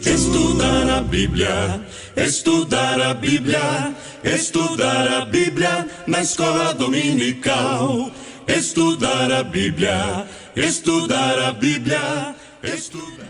Estudar a Bíblia, estudar a Bíblia, estudar a Bíblia na escola dominical. Estudar a Bíblia, estudar a Bíblia, estudar.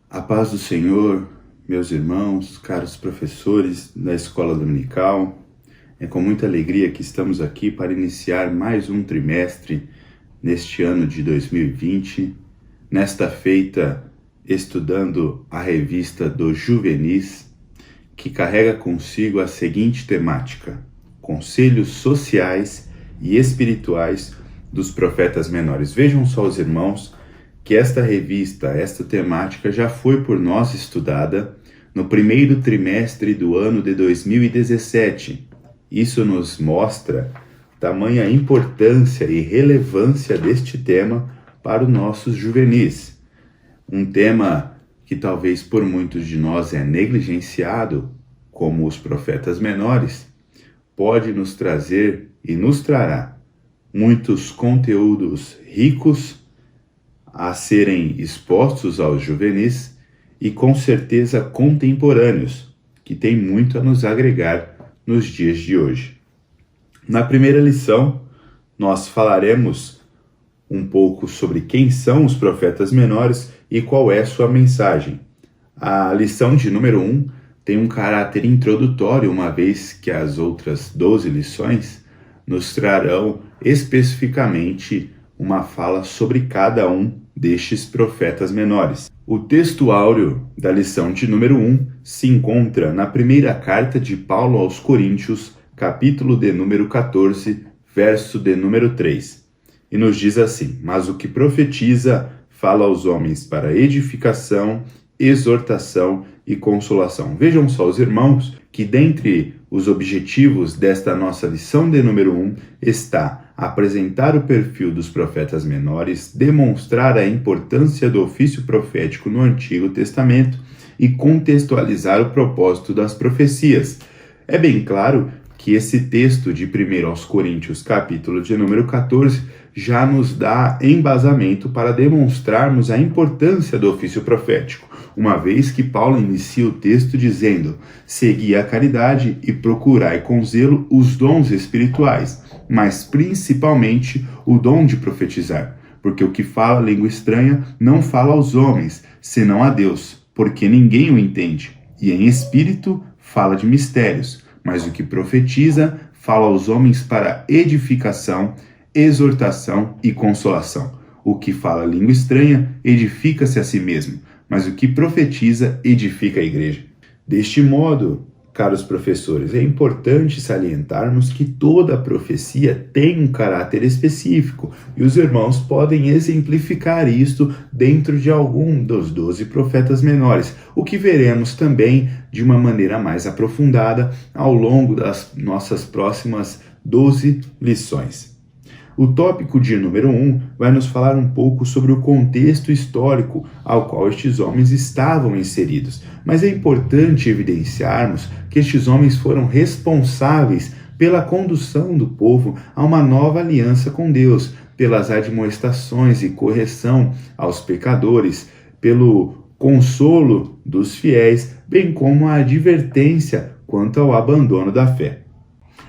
A paz do Senhor, meus irmãos, caros professores da escola dominical. É com muita alegria que estamos aqui para iniciar mais um trimestre neste ano de 2020, nesta feita estudando a revista dos Juvenis, que carrega consigo a seguinte temática: Conselhos Sociais e Espirituais dos Profetas Menores. Vejam só, os irmãos, que esta revista, esta temática já foi por nós estudada no primeiro trimestre do ano de 2017. Isso nos mostra tamanha importância e relevância deste tema para os nossos juvenis. Um tema que talvez por muitos de nós é negligenciado, como os profetas menores, pode nos trazer e nos trará muitos conteúdos ricos a serem expostos aos juvenis e com certeza contemporâneos, que tem muito a nos agregar nos dias de hoje. Na primeira lição, nós falaremos um pouco sobre quem são os profetas menores e qual é sua mensagem. A lição de número 1 tem um caráter introdutório, uma vez que as outras 12 lições nos trarão especificamente uma fala sobre cada um destes profetas menores. O texto áureo da lição de número 1 se encontra na primeira carta de Paulo aos Coríntios, capítulo de número 14, verso de número 3. E nos diz assim: mas o que profetiza fala aos homens para edificação, exortação e consolação. Vejam só, os irmãos, que dentre os objetivos desta nossa lição de número 1 está apresentar o perfil dos profetas menores, demonstrar a importância do ofício profético no Antigo Testamento e contextualizar o propósito das profecias. É bem claro que esse texto de 1 aos Coríntios, capítulo de número 14, já nos dá embasamento para demonstrarmos a importância do ofício profético, uma vez que Paulo inicia o texto dizendo: segui a caridade e procurai com zelo os dons espirituais, mas principalmente o dom de profetizar, porque o que fala língua estranha não fala aos homens, senão a Deus, porque ninguém o entende, e em espírito fala de mistérios, mas o que profetiza fala aos homens para edificação, exortação e consolação. O que fala língua estranha edifica-se a si mesmo, mas o que profetiza edifica a igreja. Deste modo, caros professores, é importante salientarmos que toda profecia tem um caráter específico e os irmãos podem exemplificar isto dentro de algum dos 12 profetas menores, o que veremos também de uma maneira mais aprofundada ao longo das nossas próximas 12 lições. O tópico de número 1 vai nos falar um pouco sobre o contexto histórico ao qual estes homens estavam inseridos, mas é importante evidenciarmos que estes homens foram responsáveis pela condução do povo a uma nova aliança com Deus, pelas admoestações e correção aos pecadores, pelo consolo dos fiéis, bem como a advertência quanto ao abandono da fé.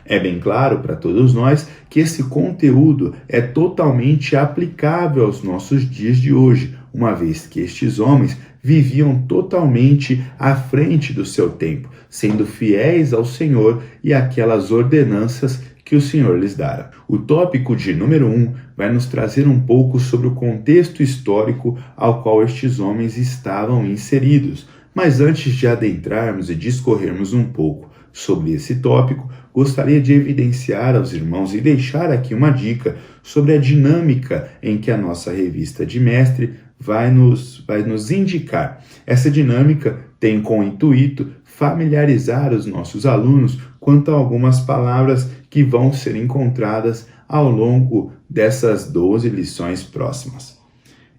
É bem claro para todos nós que esse conteúdo é totalmente aplicável aos nossos dias de hoje, uma vez que estes homens viviam totalmente à frente do seu tempo, sendo fiéis ao Senhor e àquelas ordenanças que o Senhor lhes dara. O tópico de número 1 vai nos trazer um pouco sobre o contexto histórico ao qual estes homens estavam inseridos. Mas antes de adentrarmos e discorrermos um pouco sobre esse tópico, gostaria de evidenciar aos irmãos e deixar aqui uma dica sobre a dinâmica em que a nossa revista de mestre vai nos indicar. Essa dinâmica tem como intuito familiarizar os nossos alunos quanto a algumas palavras que vão ser encontradas ao longo dessas 12 lições próximas.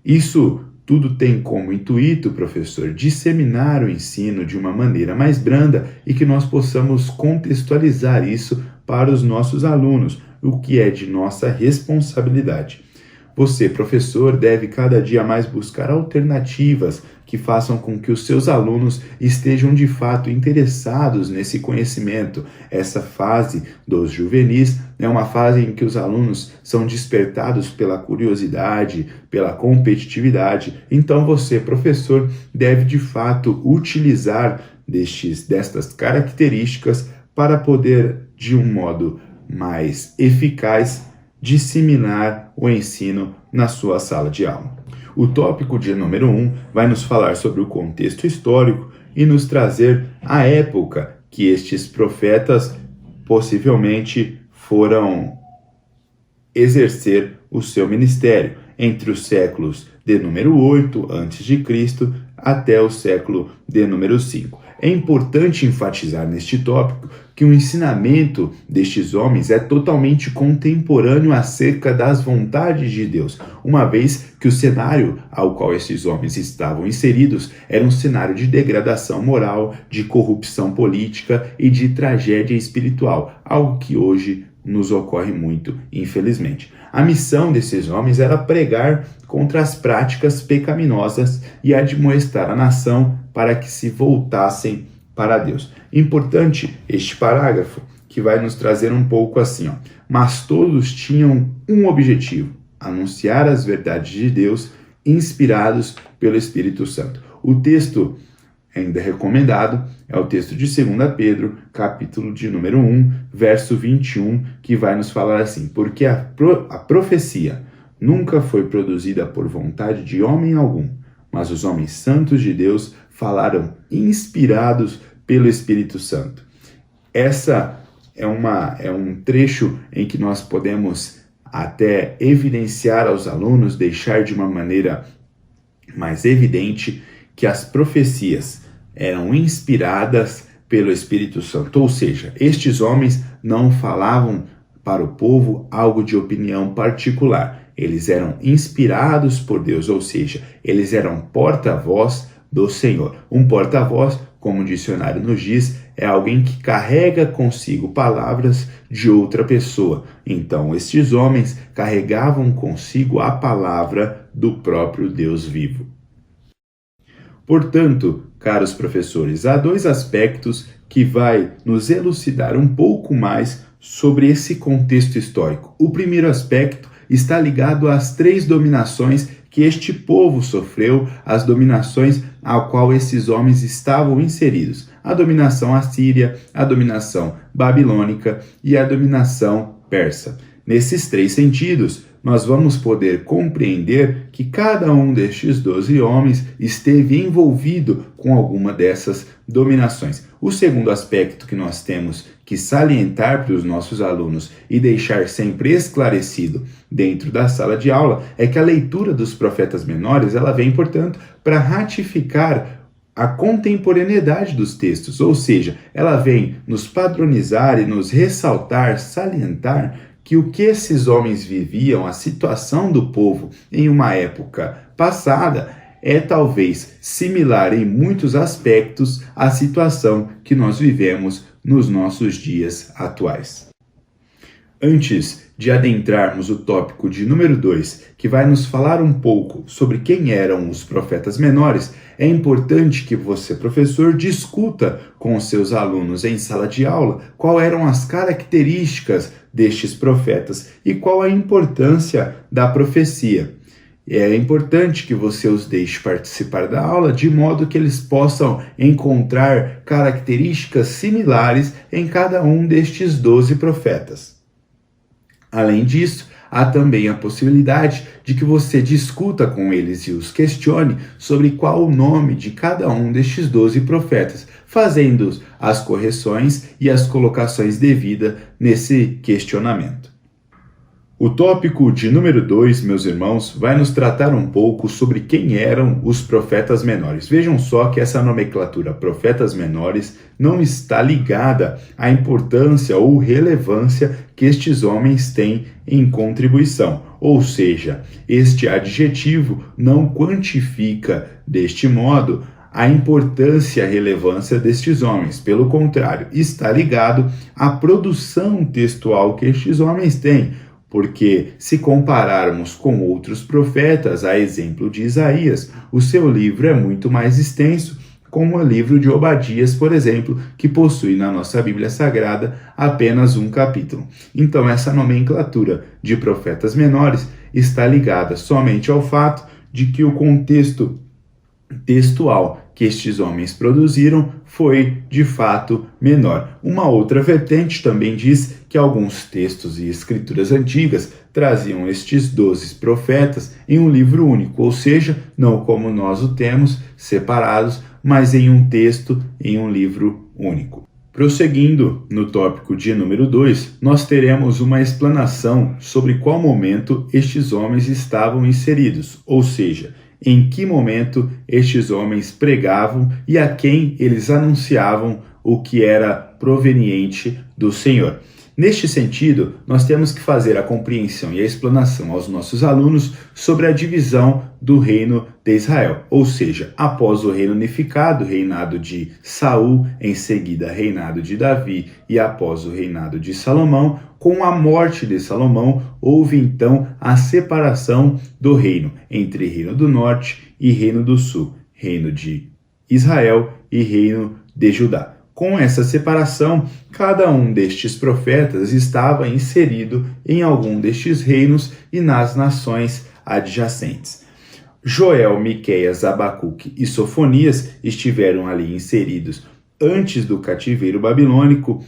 Isso tudo tem como intuito, professor, disseminar o ensino de uma maneira mais branda e que nós possamos contextualizar isso para os nossos alunos, o que é de nossa responsabilidade. Você, professor, deve cada dia mais buscar alternativas que façam com que os seus alunos estejam de fato interessados nesse conhecimento. Essa fase dos juvenis é uma fase em que os alunos são despertados pela curiosidade, pela competitividade. Então você, professor, deve de fato utilizar destas características para poder, de um modo mais eficaz, disseminar o ensino na sua sala de aula. O tópico de número 1 vai nos falar sobre o contexto histórico e nos trazer a época que estes profetas possivelmente foram exercer o seu ministério, entre os séculos de número 8 a.C. até o século de número 5. É importante enfatizar neste tópico que o ensinamento destes homens é totalmente contemporâneo acerca das vontades de Deus, uma vez que o cenário ao qual esses homens estavam inseridos era um cenário de degradação moral, de corrupção política e de tragédia espiritual, algo que hoje nos ocorre muito, infelizmente. A missão desses homens era pregar contra as práticas pecaminosas e admoestar a nação para que se voltassem para Deus. Importante este parágrafo, que vai nos trazer um pouco assim, mas todos tinham um objetivo: anunciar as verdades de Deus, inspirados pelo Espírito Santo. O texto ainda recomendado é o texto de 2 Pedro, capítulo de número 1, verso 21, que vai nos falar assim: porque a profecia nunca foi produzida por vontade de homem algum, mas os homens santos de Deus falaram inspirados pelo Espírito Santo. Essa é um trecho em que nós podemos até evidenciar aos alunos, deixar de uma maneira mais evidente que as profecias eram inspiradas pelo Espírito Santo, ou seja, estes homens não falavam para o povo algo de opinião particular, eles eram inspirados por Deus, ou seja, eles eram porta-voz do Senhor. Um porta-voz, como o dicionário nos diz, é alguém que carrega consigo palavras de outra pessoa. Então, estes homens carregavam consigo a palavra do próprio Deus vivo. Portanto, caros professores, há dois aspectos que vai nos elucidar um pouco mais sobre esse contexto histórico. O primeiro aspecto está ligado às 3 dominações que este povo sofreu, as dominações ao qual esses homens estavam inseridos: a dominação assíria, a dominação babilônica e a dominação persa. Nesses 3 sentidos, nós vamos poder compreender que cada um destes 12 homens esteve envolvido com alguma dessas dominações. O segundo aspecto que nós temos que salientar para os nossos alunos e deixar sempre esclarecido dentro da sala de aula é que a leitura dos profetas menores, ela vem, portanto, para ratificar a contemporaneidade dos textos, ou seja, ela vem nos padronizar e nos ressaltar, salientar que o que esses homens viviam, a situação do povo em uma época passada, é talvez similar em muitos aspectos à situação que nós vivemos nos nossos dias atuais. Antes de adentrarmos o tópico de número 2, que vai nos falar um pouco sobre quem eram os profetas menores, é importante que você, professor, discuta com os seus alunos em sala de aula quais eram as características destes profetas e qual a importância da profecia. É importante que você os deixe participar da aula de modo que eles possam encontrar características similares em cada um destes 12 profetas. Além disso, há também a possibilidade de que você discuta com eles e os questione sobre qual o nome de cada um destes 12 profetas, fazendo as correções e as colocações devidas nesse questionamento. O tópico de número 2, meus irmãos, vai nos tratar um pouco sobre quem eram os profetas menores. Vejam só que essa nomenclatura profetas menores não está ligada à importância ou relevância que estes homens têm em contribuição. Ou seja, este adjetivo não quantifica, deste modo, a importância e a relevância destes homens. Pelo contrário, está ligado à produção textual que estes homens têm. porque se compararmos com outros profetas, a exemplo de Isaías, o seu livro é muito mais extenso, como o livro de Obadias, por exemplo, que possui na nossa Bíblia Sagrada apenas um capítulo. Então, essa nomenclatura de profetas menores está ligada somente ao fato de que o contexto textual que estes homens produziram foi, de fato, menor. Uma outra vertente também diz que alguns textos e escrituras antigas traziam estes 12 profetas em um livro único, ou seja, não como nós o temos, separados, mas em um texto, em um livro único. Prosseguindo no tópico de número 2, nós teremos uma explanação sobre qual momento estes homens estavam inseridos, ou seja, em que momento estes homens pregavam e a quem eles anunciavam o que era proveniente do Senhor. Neste sentido, nós temos que fazer a compreensão e a explanação aos nossos alunos sobre a divisão do reino de Israel, ou seja, após o reino unificado, reinado de Saul, em seguida reinado de Davi e após o reinado de Salomão, com a morte de Salomão, houve então a separação do reino entre reino do norte e reino do sul, reino de Israel e reino de Judá. Com essa separação, cada um destes profetas estava inserido em algum destes reinos e nas nações adjacentes. Joel, Miqueias, Abacuque e Sofonias estiveram ali inseridos antes do cativeiro babilônico,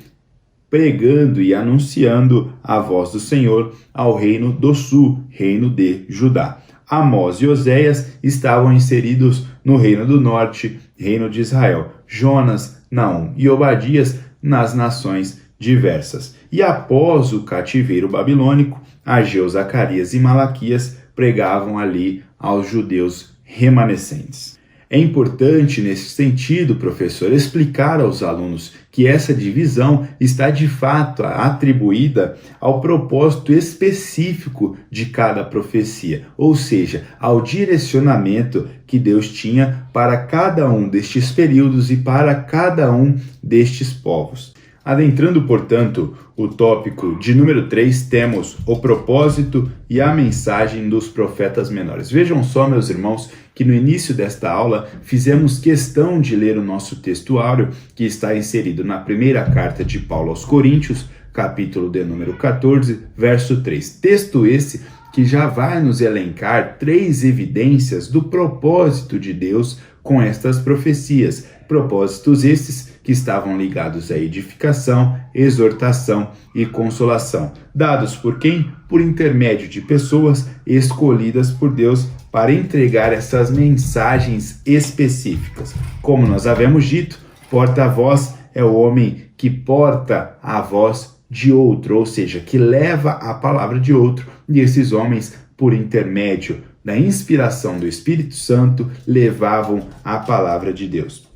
pregando e anunciando a voz do Senhor ao reino do sul, reino de Judá. Amós e Oséias estavam inseridos no reino do norte, reino de Israel. Jonas, Naum e Obadias nas nações diversas. E após o cativeiro babilônico, Ageu, Zacarias e Malaquias pregavam ali aos judeus remanescentes. É importante, nesse sentido, professor, explicar aos alunos que essa divisão está de fato atribuída ao propósito específico de cada profecia, ou seja, ao direcionamento que Deus tinha para cada um destes períodos e para cada um destes povos. Adentrando, portanto, o tópico de número 3, temos o propósito e a mensagem dos profetas menores. Vejam só, meus irmãos, que no início desta aula fizemos questão de ler o nosso textuário, que está inserido na primeira carta de Paulo aos Coríntios, capítulo de número 14, verso 3. Texto esse que já vai nos elencar 3 evidências do propósito de Deus com estas profecias. Propósitos esses que estavam ligados à edificação, exortação e consolação, dados por quem? Por intermédio de pessoas escolhidas por Deus para entregar essas mensagens específicas. Como nós havíamos dito, porta-voz é o homem que porta a voz de outro, ou seja, que leva a palavra de outro, e esses homens, por intermédio da inspiração do Espírito Santo, levavam a palavra de Deus.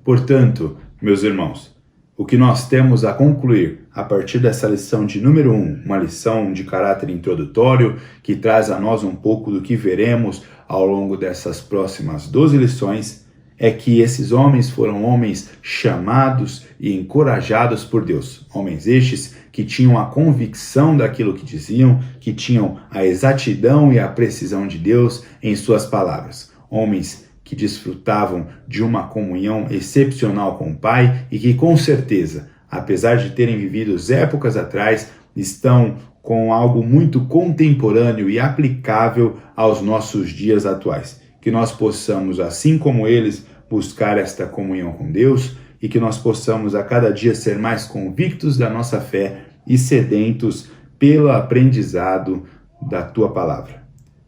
Portanto, meus irmãos, o que nós temos a concluir a partir dessa lição de número 1, uma lição de caráter introdutório que traz a nós um pouco do que veremos ao longo dessas próximas 12 lições, é que esses homens foram homens chamados e encorajados por Deus. Homens estes que tinham a convicção daquilo que diziam, que tinham a exatidão e a precisão de Deus em suas palavras. Homens que desfrutavam de uma comunhão excepcional com o Pai e que, com certeza, apesar de terem vivido épocas atrás, estão com algo muito contemporâneo e aplicável aos nossos dias atuais. Que nós possamos, assim como eles, buscar esta comunhão com Deus e que nós possamos a cada dia ser mais convictos da nossa fé e sedentos pelo aprendizado da Tua Palavra.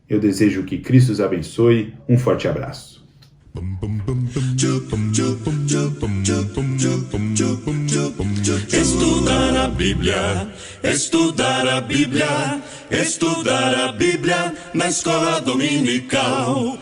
Eu desejo que Cristo os abençoe. Um forte abraço. Estudar a Bíblia, estudar a Bíblia, estudar a Bíblia na escola dominical.